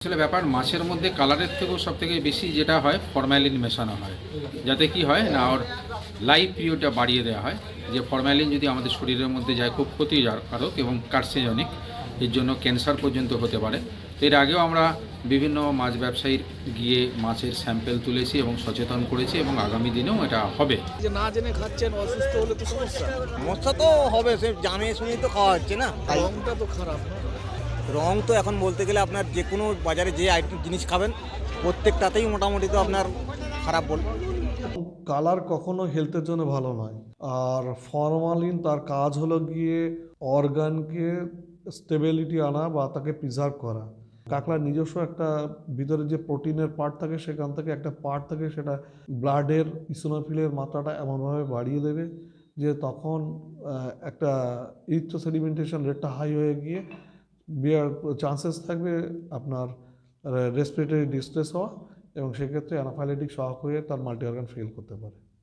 আসলে ব্যাপার মাছের মধ্যে কালারের থেকেও সবথেকে বেশি যেটা হয় ফরম্যালিন মেশানো হয়, যাতে কি হয় না ওর লাইফ পিরিয়ডটা বাড়িয়ে দেওয়া হয়। যে ফরম্যালিন যদি আমাদের শরীরের মধ্যে যায় খুব ক্ষতিকারক এবং কার্সিজনিক, এর জন্য ক্যান্সার পর্যন্ত হতে পারে। তো এর আগেও আমরা বিভিন্ন মাছ ব্যবসায়ীর গিয়ে মাছের স্যাম্পেল তুলেছি এবং সচেতন করেছি, এবং আগামী দিনেও এটা হবে। যে না জেনে খাচ্ছেন, অসুস্থ হলে তো সমস্যা। সমস্যা তো হবে, সে জানে শুনেই তো খাওয়া হচ্ছে না। তাই রংটা তো খারাপ না? রং তো এখন বলতে গেলে আপনার যে কোনো বাজারে যে আইটেম জিনিস খাবেন প্রত্যেকটাতেই মোটামুটি তো আপনার খারাপ কালার কখনো হেলথের জন্য ভালো নয়। আর ফরমালিন তার কাজ হলো গিয়ে অর্গানকে স্টেবিলিটি আনা বা তাকে প্রিজার্ভ করা। কাঁকড়ার নিজস্ব একটা ভিতরে যে প্রোটিনের পার্ট থাকে, সেখান থেকে একটা পার্ট থাকে, সেটা ব্লাডের ইসোনোফিলের মাত্রাটা এমনভাবে বাড়িয়ে দেবে যে তখন একটা ইরিথ্রোসেডিমেন্টেশন রেটটা হাই হয়ে গিয়ে বিয়ার চান্সেস থাকবে আপনার রেসপিরেটরি ডিস্ট্রেস হওয়া, এবং সেক্ষেত্রে অ্যানাফাইলেটিক শক হয়ে তার মাল্টি অর্গান ফেল করতে পারে।